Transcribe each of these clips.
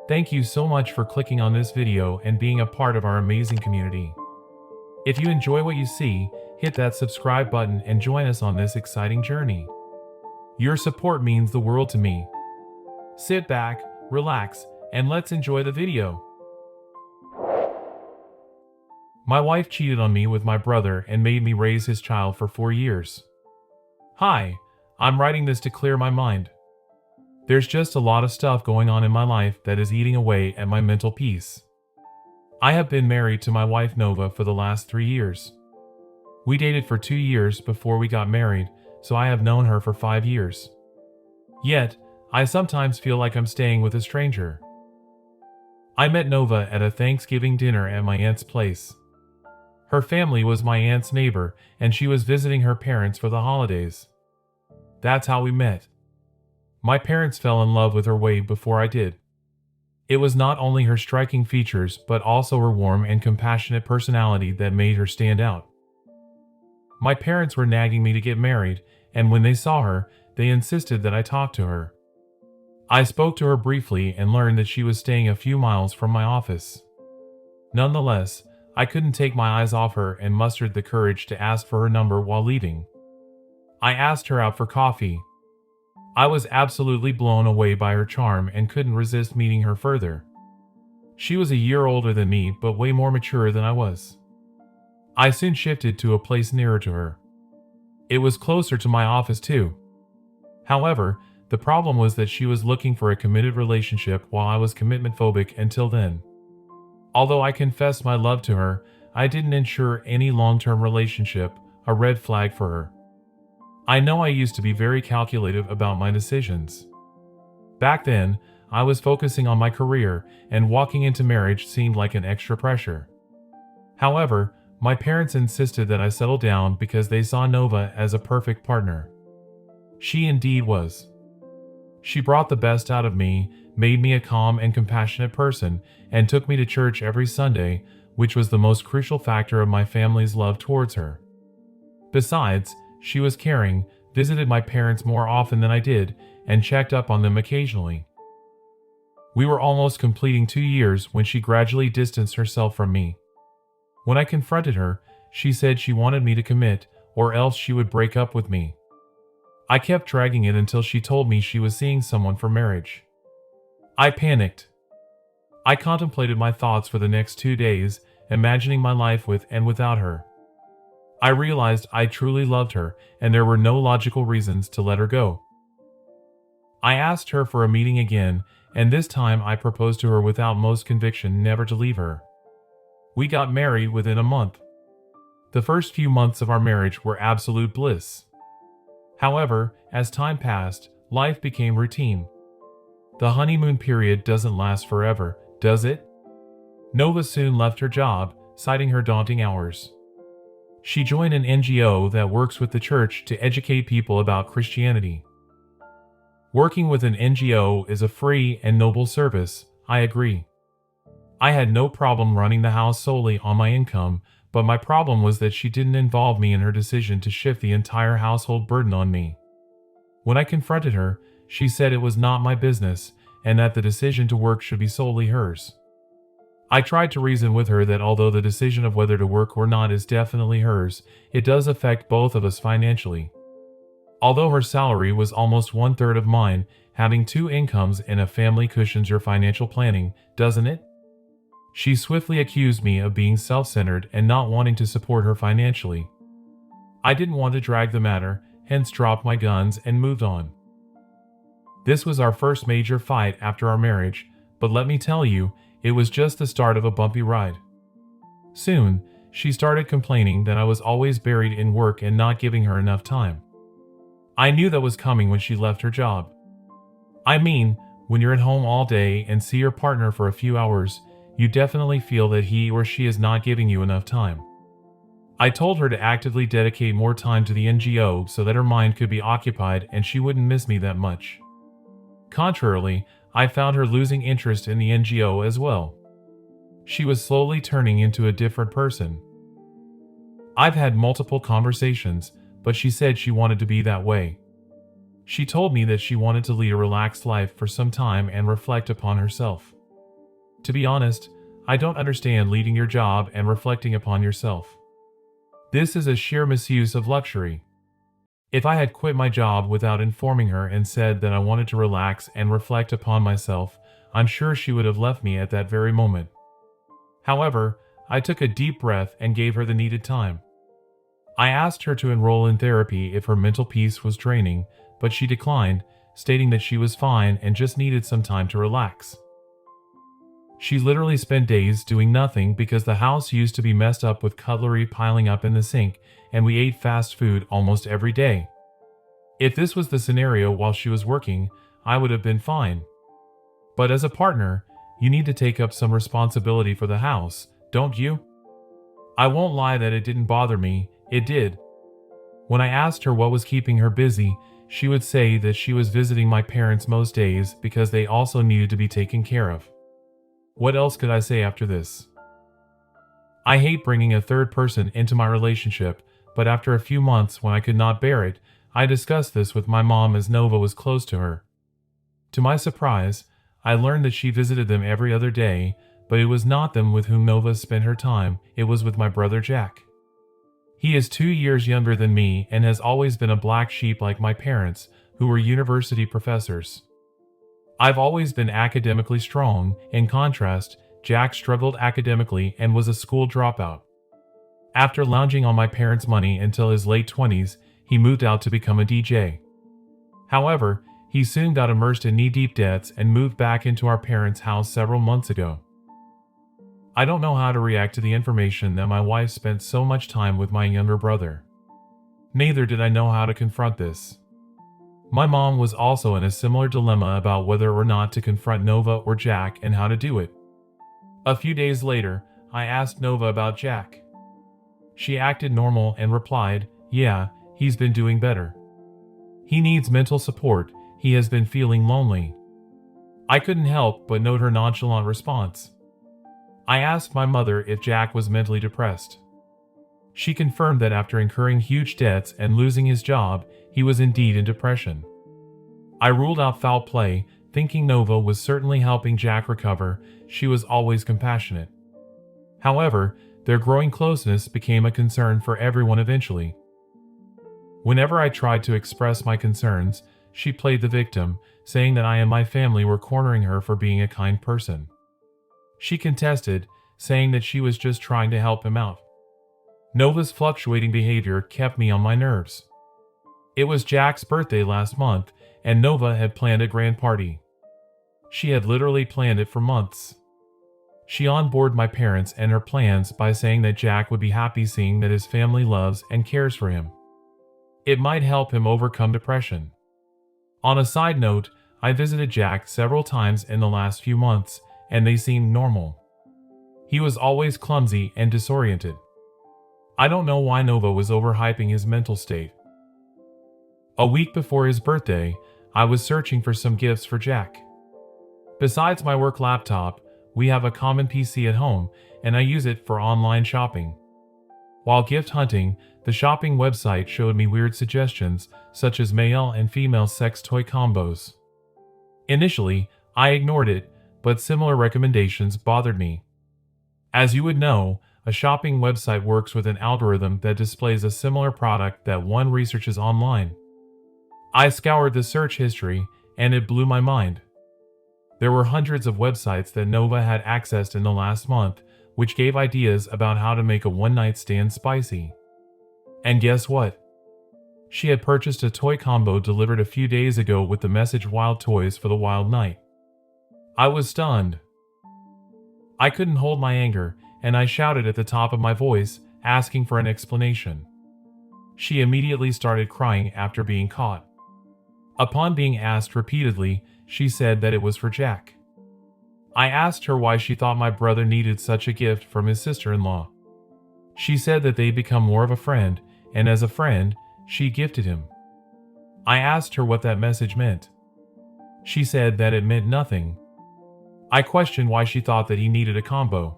Thank you so much for clicking on this video and being a part of our amazing community. If you enjoy what you see, hit that subscribe button and join us on this exciting journey. Your support means the world to me. Sit back, relax, and let's enjoy the video. My wife cheated on me with my brother and made me raise his child for 4 years. Hi, I'm writing this to clear my mind. There's just a lot of stuff going on in my life that is eating away at my mental peace. I have been married to my wife Nova for the last 3 years. We dated for 2 years before we got married, so I have known her for 5 years. Yet, I sometimes feel like I'm staying with a stranger. I met Nova at a Thanksgiving dinner at my aunt's place. Her family was my aunt's neighbor, and she was visiting her parents for the holidays. That's how we met. My parents fell in love with her way before I did. It was not only her striking features, but also her warm and compassionate personality that made her stand out. My parents were nagging me to get married, and when they saw her, they insisted that I talk to her. I spoke to her briefly and learned that she was staying a few miles from my office. Nonetheless, I couldn't take my eyes off her and mustered the courage to ask for her number while leaving. I asked her out for coffee. I was absolutely blown away by her charm and couldn't resist meeting her further. She was a year older than me, but way more mature than I was. I soon shifted to a place nearer to her. It was closer to my office too. However, the problem was that she was looking for a committed relationship while I was commitment phobic until then. Although I confessed my love to her, I didn't ensure any long-term relationship, a red flag for her. I know I used to be very calculative about my decisions. Back then, I was focusing on my career, and walking into marriage seemed like an extra pressure. However, my parents insisted that I settle down because they saw Nova as a perfect partner. She indeed was. She brought the best out of me, made me a calm and compassionate person, and took me to church every Sunday, which was the most crucial factor of my family's love towards her. Besides, she was caring, visited my parents more often than I did, and checked up on them occasionally. We were almost completing 2 years when she gradually distanced herself from me. When I confronted her, she said she wanted me to commit, or else she would break up with me. I kept dragging it until she told me she was seeing someone for marriage. I panicked. I contemplated my thoughts for the next 2 days, imagining my life with and without her. I realized I truly loved her, and there were no logical reasons to let her go. I asked her for a meeting again, and this time I proposed to her without most conviction never to leave her. We got married within a month. The first few months of our marriage were absolute bliss. However, as time passed, life became routine. The honeymoon period doesn't last forever, does it? Nova soon left her job, citing her daunting hours. She joined an NGO that works with the church to educate people about Christianity. Working with an NGO is a free and noble service, I agree. I had no problem running the house solely on my income, but my problem was that she didn't involve me in her decision to shift the entire household burden on me. When I confronted her, she said it was not my business and that the decision to work should be solely hers. I tried to reason with her that although the decision of whether to work or not is definitely hers, it does affect both of us financially. Although her salary was almost 1/3 of mine, having 2 incomes in a family cushions your financial planning, doesn't it? She swiftly accused me of being self-centered and not wanting to support her financially. I didn't want to drag the matter, hence dropped my guns and moved on. This was our first major fight after our marriage, but let me tell you, it was just the start of a bumpy ride. Soon, she started complaining that I was always buried in work and not giving her enough time. I knew that was coming when she left her job. I mean, when you're at home all day and see your partner for a few hours, you definitely feel that he or she is not giving you enough time. I told her to actively dedicate more time to the NGO so that her mind could be occupied and she wouldn't miss me that much. Contrarily, I found her losing interest in the NGO as well. She was slowly turning into a different person. I've had multiple conversations, but she said she wanted to be that way. She told me that she wanted to lead a relaxed life for some time and reflect upon herself. To be honest, I don't understand leaving your job and reflecting upon yourself. This is a sheer misuse of luxury. If I had quit my job without informing her and said that I wanted to relax and reflect upon myself, I'm sure she would have left me at that very moment. However, I took a deep breath and gave her the needed time. I asked her to enroll in therapy if her mental peace was draining, but she declined, stating that she was fine and just needed some time to relax. She literally spent days doing nothing because the house used to be messed up with cutlery piling up in the sink, and we ate fast food almost every day. If this was the scenario while she was working, I would have been fine. But as a partner, you need to take up some responsibility for the house, don't you? I won't lie that it didn't bother me, it did. When I asked her what was keeping her busy, she would say that she was visiting my parents most days because they also needed to be taken care of. What else could I say after this? I hate bringing a third person into my relationship, but after a few months when I could not bear it, I discussed this with my mom as Nova was close to her. To my surprise, I learned that she visited them every other day, but it was not them with whom Nova spent her time, it was with my brother Jack. He is 2 years younger than me and has always been a black sheep like my parents, who were university professors. I've always been academically strong. In contrast, Jack struggled academically and was a school dropout. After lounging on my parents' money until his late 20s, he moved out to become a DJ. However, he soon got immersed in knee-deep debts and moved back into our parents' house several months ago. I don't know how to react to the information that my wife spent so much time with my younger brother. Neither did I know how to confront this. My mom was also in a similar dilemma about whether or not to confront Nova or Jack and how to do it. A few days later, I asked Nova about Jack. She acted normal and replied, "Yeah, he's been doing better. He needs mental support, he has been feeling lonely." I couldn't help but note her nonchalant response. I asked my mother if Jack was mentally depressed. She confirmed that after incurring huge debts and losing his job, he was indeed in depression. I ruled out foul play, thinking Nova was certainly helping Jack recover. She was always compassionate. However, their growing closeness became a concern for everyone eventually. Whenever I tried to express my concerns, she played the victim, saying that I and my family were cornering her for being a kind person. She contested, saying that she was just trying to help him out. Nova's fluctuating behavior kept me on my nerves. It was Jack's birthday last month, and Nova had planned a grand party. She had literally planned it for months. She onboarded my parents and her plans by saying that Jack would be happy seeing that his family loves and cares for him. It might help him overcome depression. On a side note, I visited Jack several times in the last few months, and they seemed normal. He was always clumsy and disoriented. I don't know why Nova was overhyping his mental state. A week before his birthday, I was searching for some gifts for Jack. Besides my work laptop, we have a common PC at home, and I use it for online shopping. While gift hunting, the shopping website showed me weird suggestions, such as male and female sex toy combos. Initially, I ignored it, but similar recommendations bothered me. As you would know, a shopping website works with an algorithm that displays a similar product that one researches online. I scoured the search history, and it blew my mind. There were hundreds of websites that Nova had accessed in the last month, which gave ideas about how to make a one-night stand spicy. And guess what? She had purchased a toy combo delivered a few days ago with the message "Wild Toys for the Wild Night." I was stunned. I couldn't hold my anger, and I shouted at the top of my voice, asking for an explanation. She immediately started crying after being caught. Upon being asked repeatedly, she said that it was for Jack. I asked her why she thought my brother needed such a gift from his sister-in-law. She said that they'd become more of a friend, and as a friend, she gifted him. I asked her what that message meant. She said that it meant nothing. I questioned why she thought that he needed a combo.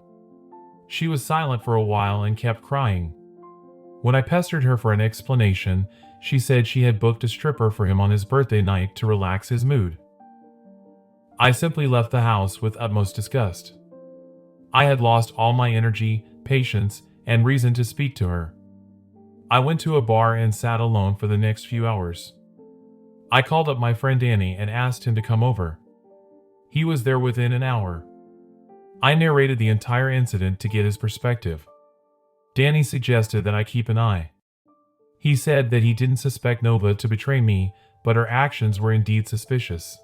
She was silent for a while and kept crying. When I pestered her for an explanation, she said she had booked a stripper for him on his birthday night to relax his mood. I simply left the house with utmost disgust. I had lost all my energy, patience, and reason to speak to her. I went to a bar and sat alone for the next few hours. I called up my friend Danny and asked him to come over. He was there within an hour. I narrated the entire incident to get his perspective. Danny suggested that I keep an eye. He said that he didn't suspect Nova to betray me, but her actions were indeed suspicious.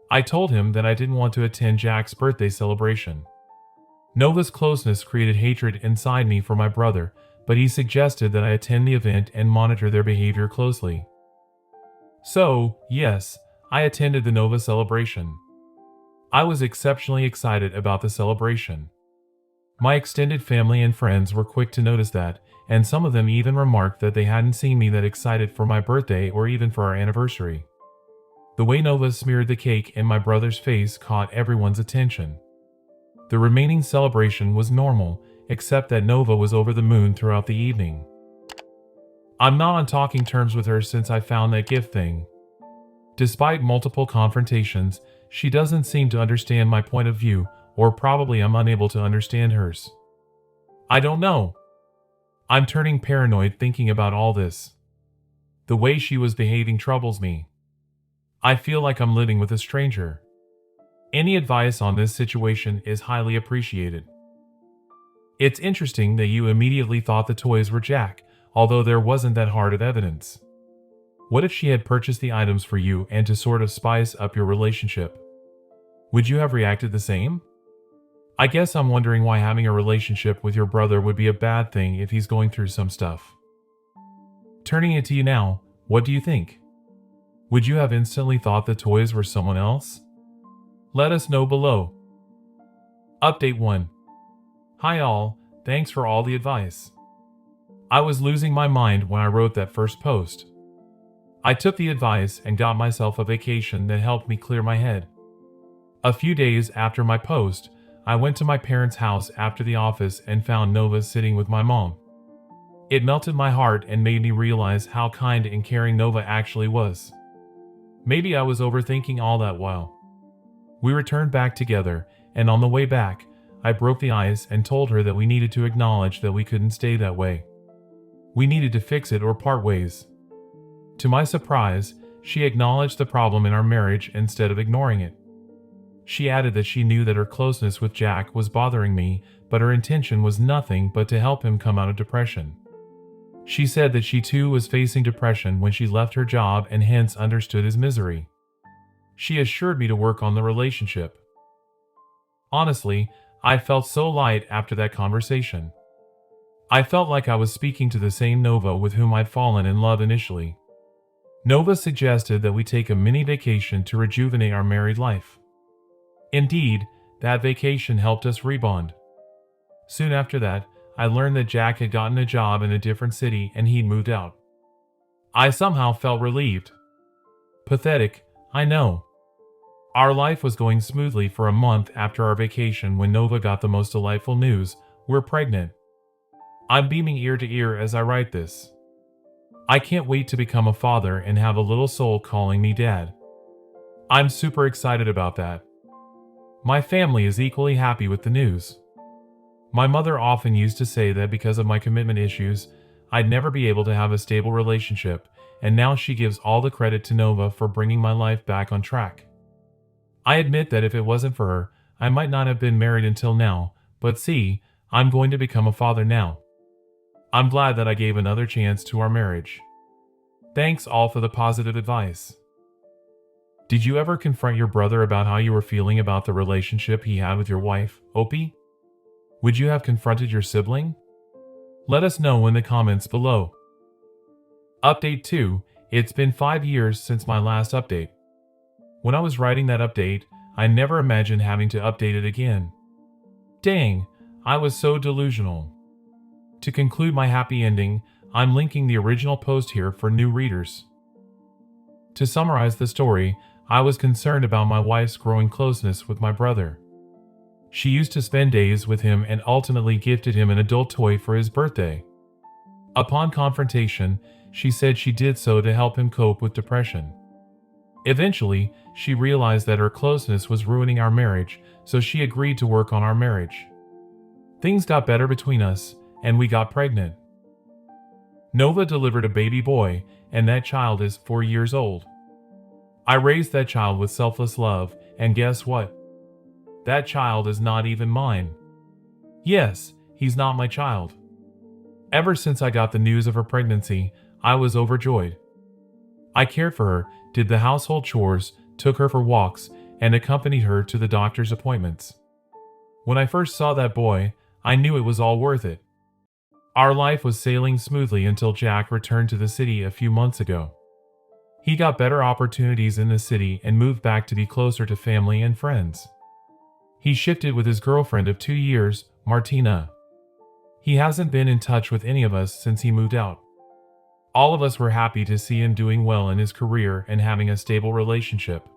I told him that I didn't want to attend Jack's birthday celebration. Nova's closeness created hatred inside me for my brother, but he suggested that I attend the event and monitor their behavior closely. So, yes, I attended the Nova celebration. I was exceptionally excited about the celebration. My extended family and friends were quick to notice that, and some of them even remarked that they hadn't seen me that excited for my birthday or even for our anniversary. The way Nova smeared the cake in my brother's face caught everyone's attention. The remaining celebration was normal, except that Nova was over the moon throughout the evening. I'm not on talking terms with her since I found that gift thing. Despite multiple confrontations, she doesn't seem to understand my point of view, or probably I'm unable to understand hers. I don't know. I'm turning paranoid thinking about all this. The way she was behaving troubles me. I feel like I'm living with a stranger. Any advice on this situation is highly appreciated. It's interesting that you immediately thought the toys were Jack, although there wasn't that hard of evidence. What if she had purchased the items for you and to sort of spice up your relationship? Would you have reacted the same? I guess I'm wondering why having a relationship with your brother would be a bad thing if he's going through some stuff. Turning it to you now, what do you think? Would you have instantly thought the toys were someone else? Let us know below. Update 1. Hi all, thanks for all the advice. I was losing my mind when I wrote that first post. I took the advice and got myself a vacation that helped me clear my head. A few days after my post, I went to my parents' house after the office and found Nova sitting with my mom. It melted my heart and made me realize how kind and caring Nova actually was. Maybe I was overthinking all that while. We returned back together, and on the way back, I broke the ice and told her that we needed to acknowledge that we couldn't stay that way. We needed to fix it or part ways. To my surprise, she acknowledged the problem in our marriage instead of ignoring it. She added that she knew that her closeness with Jack was bothering me, but her intention was nothing but to help him come out of depression. She said that she too was facing depression when she left her job and hence understood his misery. She assured me to work on the relationship. Honestly, I felt so light after that conversation. I felt like I was speaking to the same Nova with whom I'd fallen in love initially. Nova suggested that we take a mini vacation to rejuvenate our married life. Indeed, that vacation helped us rebond. Soon after that, I learned that Jack had gotten a job in a different city and he'd moved out. I somehow felt relieved. Pathetic, I know. Our life was going smoothly for a month after our vacation when Nova got the most delightful news: we're pregnant. I'm beaming ear to ear as I write this. I can't wait to become a father and have a little soul calling me dad. I'm super excited about that. My family is equally happy with the news. My mother often used to say that because of my commitment issues, I'd never be able to have a stable relationship, and now she gives all the credit to Nova for bringing my life back on track. I admit that if it wasn't for her, I might not have been married until now, but see, I'm going to become a father now. I'm glad that I gave another chance to our marriage. Thanks all for the positive advice. Did you ever confront your brother about how you were feeling about the relationship he had with your wife, Opie? Would you have confronted your sibling? Let us know in the comments below. Update 2. It's been 5 years since my last update. When I was writing that update, I never imagined having to update it again. Dang, I was so delusional. To conclude my happy ending, I'm linking the original post here for new readers. To summarize the story, I was concerned about my wife's growing closeness with my brother. She used to spend days with him and ultimately gifted him an adult toy for his birthday. Upon confrontation, she said she did so to help him cope with depression. Eventually, she realized that her closeness was ruining our marriage, so she agreed to work on our marriage. Things got better between us, and we got pregnant. Nova delivered a baby boy, and that child is 4 years old. I raised that child with selfless love, and guess what? That child is not even mine. Yes, he's not my child. Ever since I got the news of her pregnancy, I was overjoyed. I cared for her, did the household chores, took her for walks, and accompanied her to the doctor's appointments. When I first saw that boy, I knew it was all worth it. Our life was sailing smoothly until Jack returned to the city a few months ago. He got better opportunities in the city and moved back to be closer to family and friends. He shifted with his girlfriend of 2 years, Martina. He hasn't been in touch with any of us since he moved out. All of us were happy to see him doing well in his career and having a stable relationship.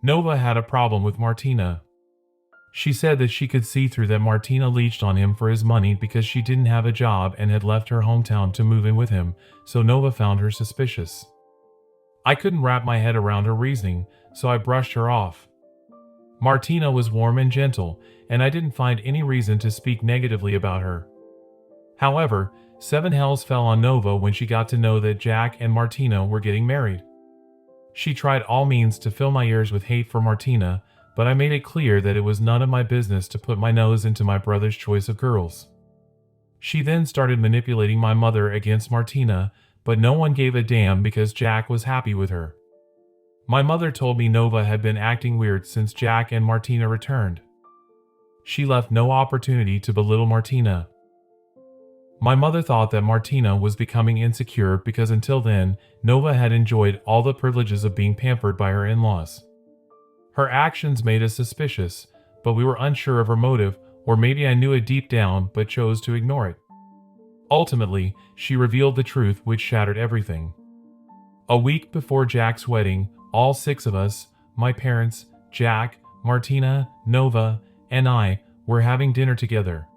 Nova had a problem with Martina. She said that she could see through that Martina leached on him for his money because she didn't have a job and had left her hometown to move in with him, so Nova found her suspicious. I couldn't wrap my head around her reasoning, so I brushed her off. Martina was warm and gentle, and I didn't find any reason to speak negatively about her. However, 7 hells fell on Nova when she got to know that Jack and Martina were getting married. She tried all means to fill my ears with hate for Martina, but I made it clear that it was none of my business to put my nose into my brother's choice of girls. She then started manipulating my mother against Martina, but no one gave a damn because Jack was happy with her. My mother told me Nova had been acting weird since Jack and Martina returned. She left no opportunity to belittle Martina. My mother thought that Martina was becoming insecure because until then, Nova had enjoyed all the privileges of being pampered by her in-laws. Her actions made us suspicious, but we were unsure of her motive, or maybe I knew it deep down but chose to ignore it. Ultimately, she revealed the truth, which shattered everything. A week before Jack's wedding, all 6 of us, my parents, Jack, Martina, Nova, and I, were having dinner together.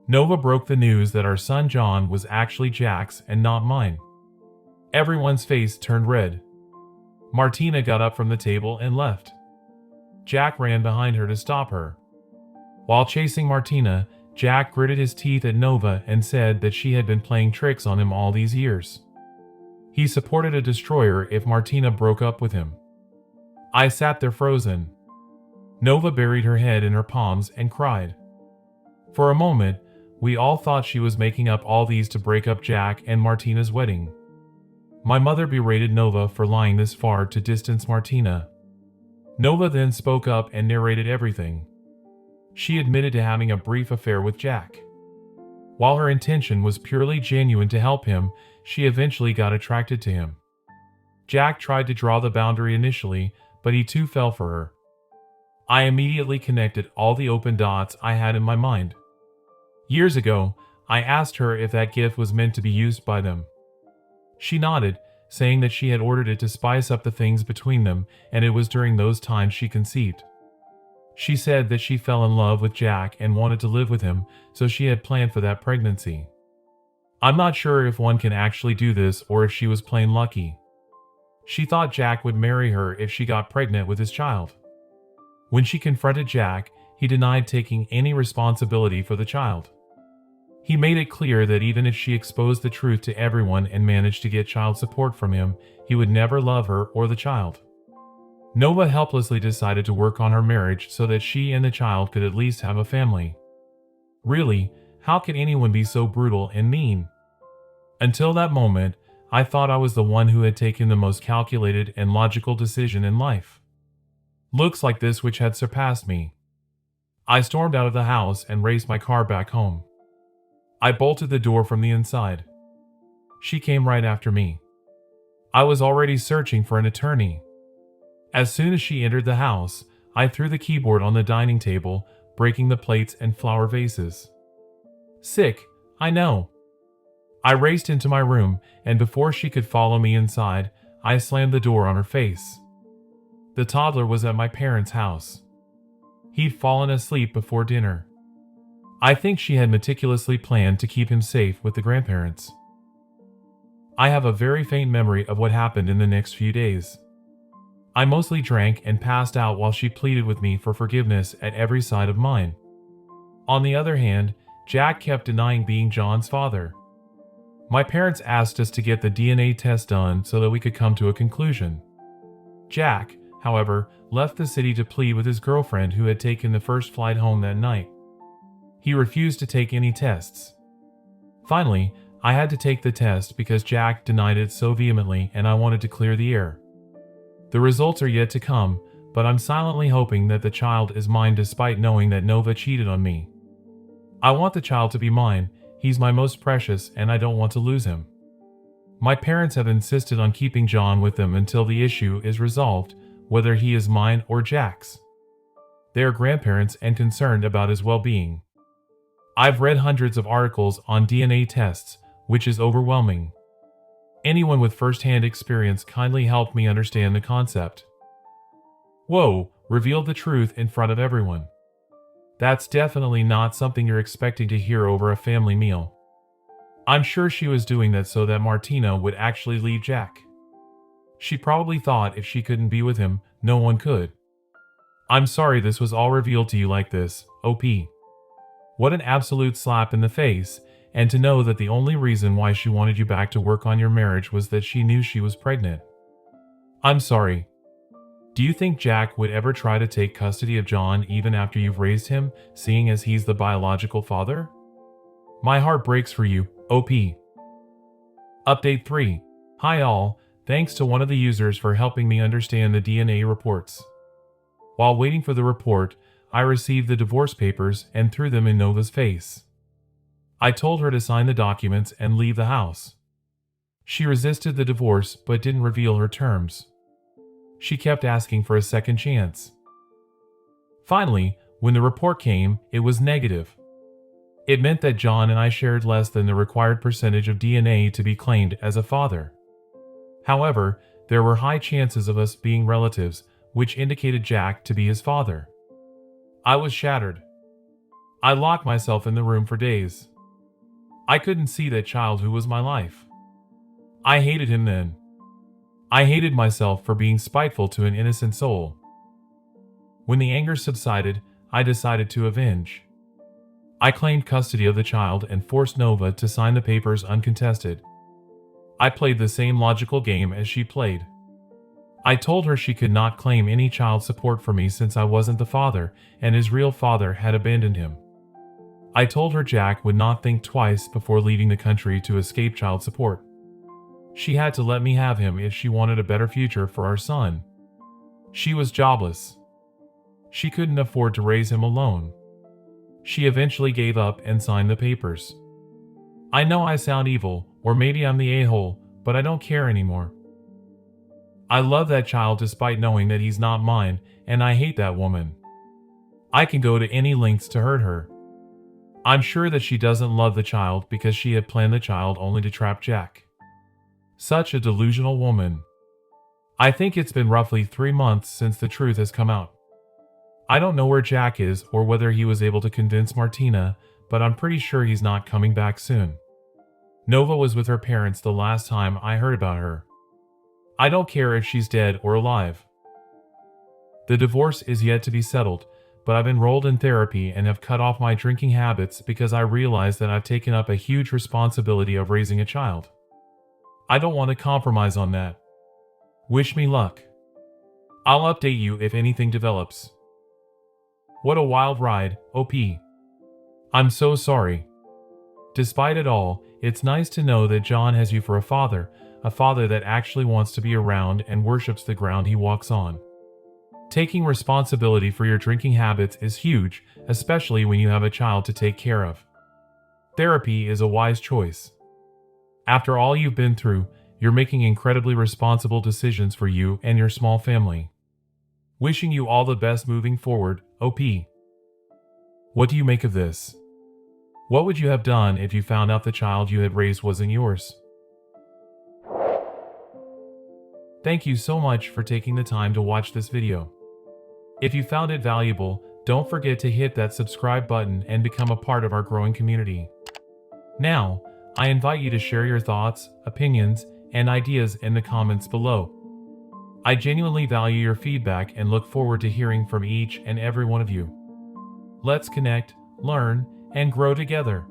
Nova broke the news that our son John was actually Jack's and not mine. Everyone's face turned red. Martina got up from the table and left. Jack ran behind her to stop her. While chasing Martina, Jack gritted his teeth at Nova and said that she had been playing tricks on him all these years. He supported a destroyer if Martina broke up with him. I sat there frozen. Nova buried her head in her palms and cried. For a moment, we all thought she was making up all these to break up Jack and Martina's wedding. My mother berated Nova for lying this far to distance Martina. Nova then spoke up and narrated everything. She admitted to having a brief affair with Jack. While her intention was purely genuine to help him, she eventually got attracted to him. Jack tried to draw the boundary initially, but he too fell for her. I immediately connected all the open dots I had in my mind. Years ago, I asked her if that gift was meant to be used by them. She nodded, saying that she had ordered it to spice up the things between them, and it was during those times she conceived. She said that she fell in love with Jack and wanted to live with him, so she had planned for that pregnancy. I'm not sure if one can actually do this or if she was plain lucky. She thought Jack would marry her if she got pregnant with his child. When she confronted Jack, he denied taking any responsibility for the child. He made it clear that even if she exposed the truth to everyone and managed to get child support from him, he would never love her or the child. Nova helplessly decided to work on her marriage so that she and the child could at least have a family. Really, how could anyone be so brutal and mean? Until that moment, I thought I was the one who had taken the most calculated and logical decision in life. Looks like this which had surpassed me. I stormed out of the house and raced my car back home. I bolted the door from the inside. She came right after me. I was already searching for an attorney. As soon as she entered the house, I threw the keyboard on the dining table, breaking the plates and flower vases. Sick, I know. I raced into my room, and before she could follow me inside, I slammed the door on her face. The toddler was at my parents' house. He'd fallen asleep before dinner. I think she had meticulously planned to keep him safe with the grandparents. I have a very faint memory of what happened in the next few days. I mostly drank and passed out while she pleaded with me for forgiveness at every side of mine. On the other hand, Jack kept denying being John's father. My parents asked us to get the DNA test done so that we could come to a conclusion. Jack, however, left the city to plead with his girlfriend who had taken the first flight home that night. He refused to take any tests. Finally, I had to take the test because Jack denied it so vehemently and I wanted to clear the air. The results are yet to come, but I'm silently hoping that the child is mine despite knowing that Nova cheated on me. I want the child to be mine. He's my most precious and I don't want to lose him. My parents have insisted on keeping John with them until the issue is resolved, whether he is mine or Jack's. They are grandparents and concerned about his well-being. I've read hundreds of articles on DNA tests, which is overwhelming. Anyone with first-hand experience kindly help me understand the concept. Whoa, revealed the truth in front of everyone. That's definitely not something you're expecting to hear over a family meal. I'm sure she was doing that so that Martina would actually leave Jack. She probably thought if she couldn't be with him, no one could. I'm sorry this was all revealed to you like this, OP. What an absolute slap in the face, and to know that the only reason why she wanted you back to work on your marriage was that she knew she was pregnant. I'm sorry. Do you think Jack would ever try to take custody of John even after you've raised him, seeing as he's the biological father? My heart breaks for you, OP. Update 3. Hi all, thanks to one of the users for helping me understand the DNA reports. While waiting for the report, I received the divorce papers and threw them in Nova's face. I told her to sign the documents and leave the house. She resisted the divorce but didn't reveal her terms. She kept asking for a second chance. Finally, when the report came, it was negative. It meant that John and I shared less than the required percentage of DNA to be claimed as a father. However, there were high chances of us being relatives, which indicated Jack to be his father. I was shattered. I locked myself in the room for days. I couldn't see that child who was my life. I hated him then. I hated myself for being spiteful to an innocent soul. When the anger subsided, I decided to avenge. I claimed custody of the child and forced Nova to sign the papers uncontested. I played the same logical game as she played. I told her she could not claim any child support for me since I wasn't the father and his real father had abandoned him. I told her Jack would not think twice before leaving the country to escape child support. She had to let me have him if she wanted a better future for our son. She was jobless. She couldn't afford to raise him alone. She eventually gave up and signed the papers. I know I sound evil, or maybe I'm the a-hole, but I don't care anymore. I love that child despite knowing that he's not mine, and I hate that woman. I can go to any lengths to hurt her. I'm sure that she doesn't love the child because she had planned the child only to trap Jack. Such a delusional woman. I think it's been roughly 3 months since the truth has come out. I don't know where Jack is or whether he was able to convince Martina, but I'm pretty sure he's not coming back soon. Nova was with her parents the last time I heard about her. I don't care if she's dead or alive. The divorce is yet to be settled, but I've enrolled in therapy and have cut off my drinking habits because I realize that I've taken up a huge responsibility of raising a child. I don't want to compromise on that. Wish me luck. I'll update you if anything develops. What a wild ride, OP. I'm so sorry. Despite it all, it's nice to know that John has you for a father that actually wants to be around and worships the ground he walks on. Taking responsibility for your drinking habits is huge, especially when you have a child to take care of. Therapy is a wise choice. After all you've been through, you're making incredibly responsible decisions for you and your small family. Wishing you all the best moving forward, OP. What do you make of this? What would you have done if you found out the child you had raised wasn't yours? Thank you so much for taking the time to watch this video. If you found it valuable, don't forget to hit that subscribe button and become a part of our growing community. Now, I invite you to share your thoughts, opinions, and ideas in the comments below. I genuinely value your feedback and look forward to hearing from each and every one of you. Let's connect learn, and grow together.